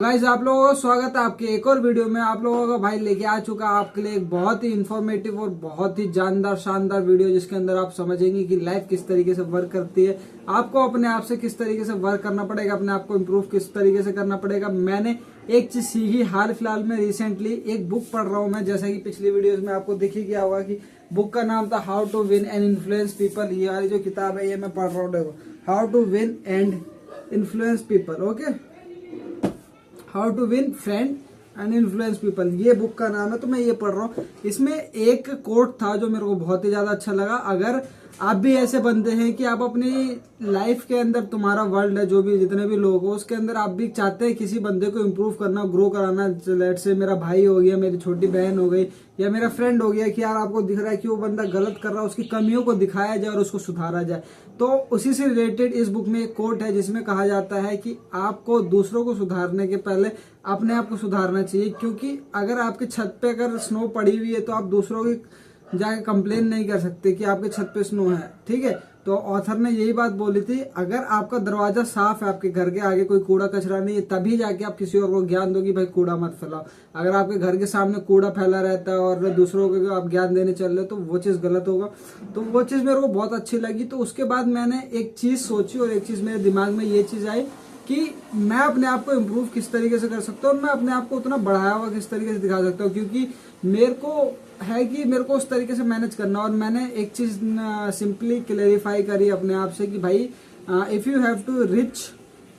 Guys, आप लोगों का स्वागत है आपके एक और वीडियो में। आप लोगों का भाई लेके आ चुका है आपके लिए एक बहुत ही इंफॉर्मेटिव और बहुत ही जानदार शानदार वीडियो, जिसके अंदर आप समझेंगे कि लाइफ किस तरीके से वर्क करती है, आपको अपने आप से किस तरीके से वर्क करना पड़ेगा, अपने आप को इम्प्रूव किस तरीके से करना पड़ेगा। मैंने एक चीज सीखी हाल फिलहाल में, रिसेंटली एक बुक पढ़ रहा हूँ मैं, जैसा कि पिछली वीडियोज में आपको दिख ही गया होगा कि बुक का नाम था how to win and influence people. ये वाली जो किताब है ये मैं पढ़ रहा हूँ, देखो, how to win and influence people. Okay, how to win friend and influence people, ये बुक का नाम है। तो मैं ये पढ़ रहा हूँ, इसमें एक कोट था जो मेरे को बहुत ही ज्यादा अच्छा लगा। अगर आप भी ऐसे बनते हैं कि आप अपनी लाइफ के अंदर, तुम्हारा वर्ल्ड है, जो भी जितने भी लोग हो, उसके अंदर आप भी चाहते हैं किसी बंदे को इम्प्रूव करना, ग्रो कराना। लेट से मेरा भाई हो गया, मेरी छोटी बहन हो गई, या मेरा फ्रेंड हो गया, कि यार आपको दिख रहा है कि वो बंदा गलत कर रहा है, उसकी कमियों को दिखाया जाए और उसको सुधारा जाए। तो उसी से रिलेटेड इस बुक में एक कोट है जिसमें कहा जाता है कि आपको दूसरों को सुधारने के पहले अपने आप को सुधारना चाहिए। क्योंकि अगर आपके छत पे अगर स्नो पड़ी हुई है तो आप दूसरों की जाके कंप्लेन नहीं कर सकते कि आपके छत पे स्नो है, ठीक है। तो ऑथर ने यही बात बोली थी, अगर आपका दरवाजा साफ है, आपके घर के आगे कोई कूड़ा कचरा नहीं है, तभी जाके आप किसी और को ज्ञान दो कि भाई कूड़ा मत फैलाओ। अगर आपके घर के सामने कूड़ा फैला रहता है और दूसरों को आप ज्ञान देने चल रहे हो तो वो चीज गलत होगा। तो वो चीज मेरे को बहुत अच्छी लगी। तो उसके बाद मैंने एक चीज सोची और एक चीज मेरे दिमाग में ये चीज आई कि मैं अपने आप को इम्प्रूव किस तरीके से कर सकता हूँ और मैं अपने आप को उतना बढ़ाया हुआ किस तरीके से दिखा सकता हूँ। क्योंकि मेरे को है कि मेरे को उस तरीके से मैनेज करना। और मैंने एक चीज सिंपली क्लेरिफाई करी अपने आप से कि भाई, if you have to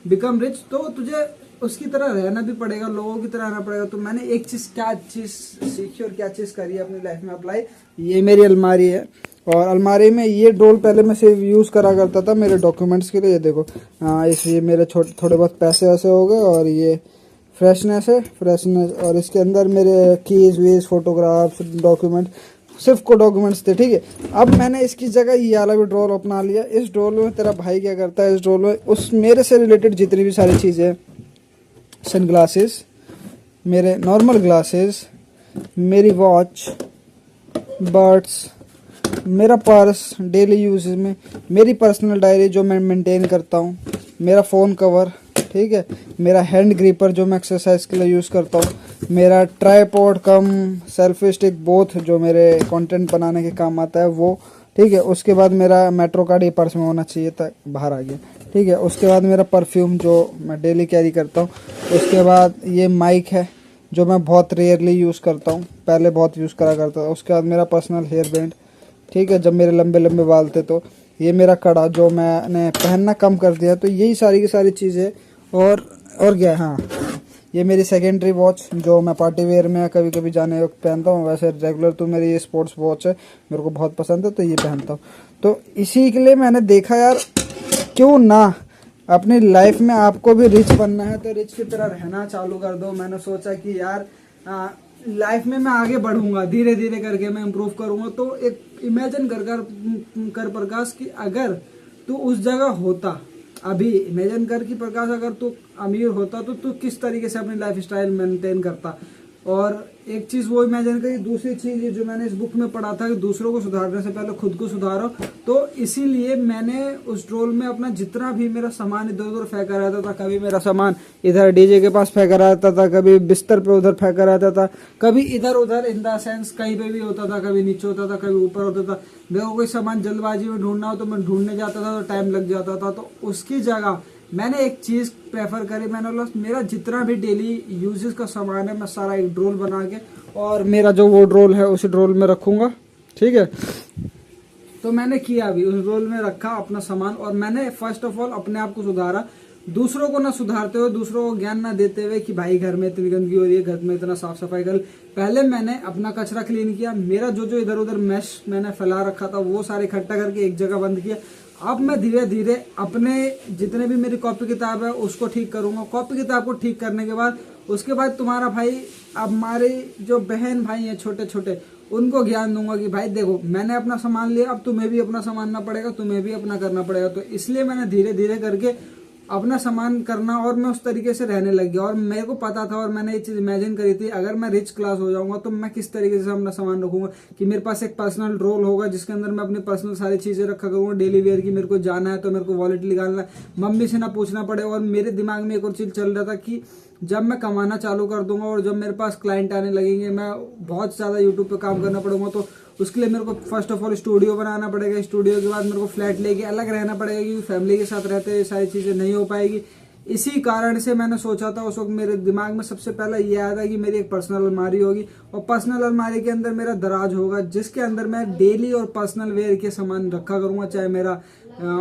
become rich, तो तुझे उसकी तरह रहना भी पड़ेगा, लोगों की तरह रहना पड़ेगा। तो मैंने एक चीज, क्या चीज सीखी और क्या चीज करी अपनी लाइफ में अप्लाई। ये मेरी अलमारी है और अलमारी में ये ड्रोल पहले मैं सिर्फ यूज करा करता था मेरे डॉक्यूमेंट्स के लिए। ये देखो, इसलिए मेरे थोड़े बहुत पैसे वैसे हो गए। और ये फ्रेशनेस है, फ्रेशनेस। और इसके अंदर मेरे कीज वीज, फोटोग्राफ्स, डॉक्यूमेंट, सिर्फ को डॉक्यूमेंट्स थे, ठीक है। अब मैंने इसकी जगह ये वाला भी ड्रोल अपना लिया। इस ड्रोल में तेरा भाई क्या करता है, इस ड्रोल में उस मेरे से रिलेटेड जितनी भी सारी चीज़ें, सन ग्लासेस, मेरे नॉर्मल ग्लासेस, मेरी वॉच, बर्ड्स, मेरा पर्स डेली यूज में, मेरी पर्सनल डायरी जो मैं मेंटेन करता हूँ, मेरा फ़ोन कवर, ठीक है, मेरा हैंड ग्रिपर जो मैं एक्सरसाइज के लिए यूज़ करता हूँ, मेरा ट्राइपॉड कम सेल्फी स्टिक बोथ जो मेरे कंटेंट बनाने के काम आता है वो, ठीक है। उसके बाद मेरा मेट्रो कार्ड ये पर्स में होना चाहिए था, बाहर आ गया, ठीक है। उसके बाद मेरा परफ्यूम जो मैं डेली कैरी करता हूँ। उसके बाद ये माइक है जो मैं बहुत रेयरली यूज़ करता हूँ, पहले बहुत यूज़ करा करता था। उसके बाद मेरा पर्सनल हेयर बैंड, ठीक है, जब मेरे लंबे लंबे बाल थे। तो ये मेरा कड़ा जो मैंने पहनना कम कर दिया। तो यही सारी की सारी चीज़ें। और क्या, हाँ, ये मेरी सेकेंडरी वॉच जो मैं पार्टी वेयर में कभी कभी जाने वक्त पहनता हूँ। वैसे रेगुलर तो मेरी ये स्पोर्ट्स वॉच है, मेरे को बहुत पसंद है, तो ये पहनता हूँ। तो इसी के लिए मैंने देखा यार, क्यों ना अपनी लाइफ में आपको भी रिच बनना है तो रिच की तरह रहना चालू कर दो। मैंने सोचा कि यार, लाइफ में मैं आगे बढ़ूंगा, धीरे धीरे करके मैं इम्प्रूव करूंगा। तो एक इमेजिन कर प्रकाश कि अगर तू उस जगह होता, अभी इमेजिन कर कि प्रकाश अगर तू अमीर होता तो तू किस तरीके से अपनी लाइफ स्टाइल मेंटेन करता। और एक चीज वो इमेजिन करी। दूसरी चीज जो मैंने इस बुक में पढ़ा था कि दूसरों को सुधारने से पहले खुद को सुधारो। तो इसीलिए मैंने उस ड्रोल में अपना जितना भी मेरा सामान इधर उधर फेंका रहता था, कभी मेरा सामान इधर डीजे के पास फेंका रहता था, कभी बिस्तर पे उधर फेंका रहता था, कभी इधर उधर, इन द सेंस कहीं पे भी होता था, कभी नीचे होता था, कभी ऊपर होता था। मेरे को कोई सामान जल्दबाजी में ढूंढना हो तो मैं ढूंढने जाता था तो टाइम लग जाता था। तो उसकी जगह मैंने एक चीज प्रेफर करी, मैंने बोला मेरा जितना भी डेली यूजेस का सामान है मैं सारा एक ड्रोल बना के, और मेरा जो वो ड्रोल है उसी ड्रोल में रखूंगा, ठीक है। तो मैंने किया भी, उस ड्रोल में रखा अपना सामान। और मैंने फर्स्ट ऑफ ऑल अपने आप को सुधारा, दूसरों को ना सुधारते हुए, दूसरों को ज्ञान ना देते हुए कि भाई घर में इतनी गंदगी हो रही है, घर में इतना साफ सफाई कर। पहले मैंने अपना कचरा क्लीन किया, मेरा जो इधर उधर मैश मैंने फैला रखा था वो सारे इकट्ठा करके एक जगह बंद किया। अब मैं धीरे धीरे अपने जितने भी मेरी कॉपी किताब है उसको ठीक करूंगा। कॉपी किताब को ठीक करने के बाद उसके बाद तुम्हारा भाई, अब हमारे जो बहन भाई हैं छोटे छोटे, उनको ज्ञान दूंगा कि भाई देखो मैंने अपना सामान लिया, अब तुम्हें भी अपना सामानना पड़ेगा, तुम्हें भी अपना करना पड़ेगा। तो इसलिए मैंने धीरे धीरे करके अपना सामान करना और मैं उस तरीके से रहने लग गया। और मेरे को पता था और मैंने ये चीज इमेजिन करी थी, अगर मैं रिच क्लास हो जाऊंगा तो मैं किस तरीके से अपना सामान रखूंगा, कि मेरे पास एक पर्सनल रोल होगा जिसके अंदर मैं अपनी पर्सनल सारी चीजें रखा करूंगा। डेली वेयर की मेरे को जाना है तो मेरे को वॉलेट निकालना है, मम्मी से ना पूछना पड़े। और मेरे दिमाग में एक और चीज चल रहा था कि जब मैं कमाना चालू कर दूंगा और जब मेरे पास क्लाइंट आने लगेंगे, मैं बहुत ज्यादा यूट्यूब पे काम करना पड़ूंगा, तो उसके लिए मेरे को फर्स्ट ऑफ ऑल स्टूडियो बनाना पड़ेगा। स्टूडियो के बाद मेरे को फ्लैट लेके अलग रहना पड़ेगा, क्योंकि फैमिली के साथ रहते ये सारी चीजें नहीं हो पाएगी। इसी कारण से मैंने सोचा था, उस वक्त मेरे दिमाग में सबसे पहला ये आया था कि मेरी एक पर्सनल अलमारी होगी, और पर्सनल अलमारी के अंदर मेरा दराज होगा जिसके अंदर मैं डेली और पर्सनल वेयर के सामान रखा करूंगा। चाहे मेरा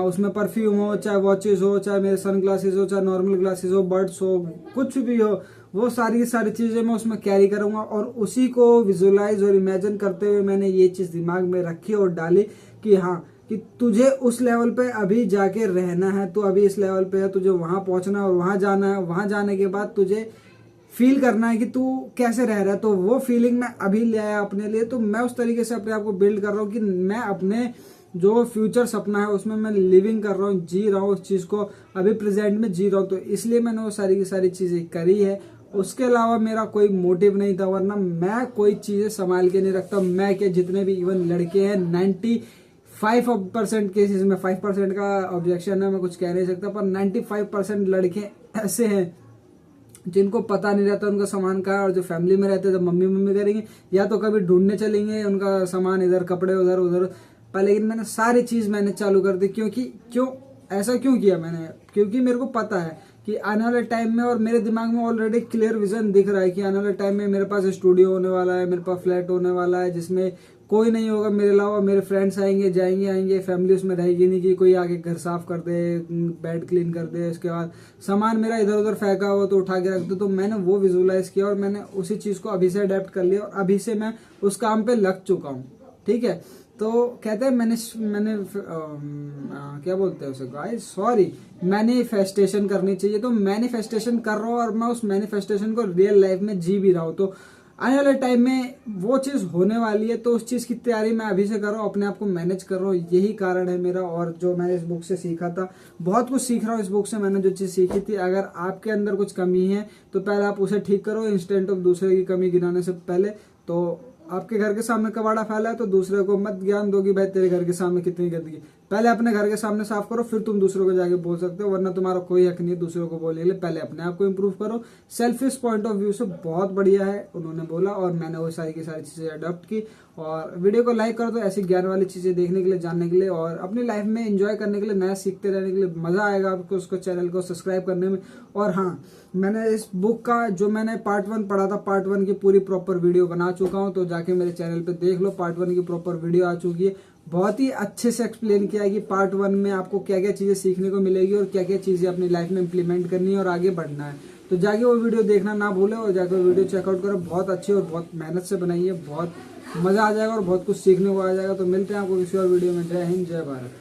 उसमें परफ्यूम हो, चाहे वॉचेस हो, चाहे मेरे सन ग्लासेस हो, चाहे नॉर्मल ग्लासेस हो, बर्ड्स हो, कुछ भी हो, वो सारी चीजें मैं उसमें कैरी करूंगा। और उसी को विजुअलाइज और इमेजिन करते हुए मैंने ये चीज दिमाग में रखी और डाली कि हाँ, कि तुझे उस लेवल पे अभी जाके रहना है, तो अभी इस लेवल पे है, तुझे वहां पहुंचना है और वहां जाना है। वहां जाने के बाद तुझे फील करना है कि तू कैसे रह रहा है, तो वो फीलिंग मैं अभी ले आया अपने लिए। तो मैं उस तरीके से अपने आप को बिल्ड कर रहा हूँ कि मैं अपने जो फ्यूचर सपना है उसमें मैं लिविंग कर रहा हूँ, जी रहा हूँ, उस चीज को अभी प्रेजेंट में जी रहा हूँ। तो इसलिए मैंने वो सारी की सारी चीजें करी है। उसके अलावा मेरा कोई मोटिव नहीं था, वरना मैं कोई चीजें संभाल के नहीं रखता। मैं क्या, जितने भी इवन लड़के हैं 95% केसेस में, 5% का ऑब्जेक्शन है, मैं कुछ कह नहीं सकता, पर 95% लड़के ऐसे हैं जिनको पता नहीं रहता उनका सामान कहाँ है। और जो फैमिली में रहते हैं तो मम्मी करेंगे, या तो कभी ढूंढने चलेंगे उनका सामान, इधर कपड़े उधर उधर पर। लेकिन मैंने सारी चीज मैंने चालू कर दी, क्यों ऐसा क्यों किया मैंने, क्योंकि मेरे को पता है कि आने वाले टाइम में, और मेरे दिमाग में ऑलरेडी क्लियर विजन दिख रहा है कि आने वाले टाइम में मेरे पास स्टूडियो होने वाला है, मेरे पास फ्लैट होने वाला है जिसमें कोई नहीं होगा मेरे अलावा। मेरे फ्रेंड्स आएंगे जाएंगे आएंगे, फैमिली उसमें रहेगी नहीं कि कोई आके घर साफ कर दे, बेड क्लीन कर दे, उसके बाद सामान मेरा इधर उधर फेंका हुआ तो उठा के रख दो। तो मैंने वो विजुअलाइज किया और मैंने उसी चीज को अभी से अडेप्ट कर लिया और अभी से मैं उस काम पे लग चुका हूँ। ठीक है, तो कहते हैं मैंने क्या बोलते हैं उसे गाइस, सॉरी, मैनिफेस्टेशन करनी चाहिए। तो मैनिफेस्टेशन कर रहा हूँ और मैं उस मैनिफेस्टेशन को रियल लाइफ में जी भी रहा हूँ। तो आने वाले टाइम में वो चीज होने वाली है, तो उस चीज की तैयारी मैं अभी से कर रहा हूँ, अपने आप को मैनेज कर रहा हूँ। यही कारण है मेरा। और जो मैंने इस बुक से सीखा था, बहुत कुछ सीख रहा हूँ इस बुक से। मैंने जो चीज सीखी थी, अगर आपके अंदर कुछ कमी है तो पहले आप उसे ठीक करो, इंस्टेंट ऑफ दूसरे की कमी गिनाने से पहले। तो आपके घर के सामने कबाड़ा फैला है तो दूसरे को मत ज्ञान दो कि भाई तेरे घर के सामने कितनी गंदगी। पहले अपने घर के सामने साफ करो, फिर तुम दूसरों को जाके बोल सकते हो, वरना तुम्हारा कोई हक नहीं है दूसरों को बोलने के लिए। पहले अपने आप को इम्प्रूव करो। सेल्फिश पॉइंट ऑफ व्यू से बहुत बढ़िया है उन्होंने बोला, और मैंने वो सारी की सारी चीजें अडॉप्ट की। और वीडियो को लाइक कर दो ऐसी ज्ञान वाली चीजें देखने के लिए, जानने के लिए, और अपनी लाइफ में एंजॉय करने के लिए, नया सीखते रहने के लिए। मजा आएगा आपको उसको, चैनल को सब्सक्राइब करने में। और हाँ, मैंने इस बुक का जो मैंने पार्ट 1 पढ़ा था, पार्ट 1 की पूरी प्रॉपर वीडियो बना चुका हूँ, तो जाके मेरे चैनल पे देख लो। पार्ट 1 की प्रॉपर वीडियो आ चुकी है। बहुत ही अच्छे से एक्सप्लेन किया है कि पार्ट 1 में आपको क्या क्या चीजें सीखने को मिलेगी और क्या क्या चीजें अपनी लाइफ में इंप्लीमेंट करनी है और आगे बढ़ना है। तो जाके वो वीडियो देखना ना भूले और जाके वो वीडियो चेकआउट करो। बहुत अच्छी और बहुत मेहनत से बनाई है, बहुत मजा आ जाएगा और बहुत कुछ सीखने को आ जाएगा। तो मिलते हैं आपको किसी और वीडियो में। जय हिंद, जय भारत।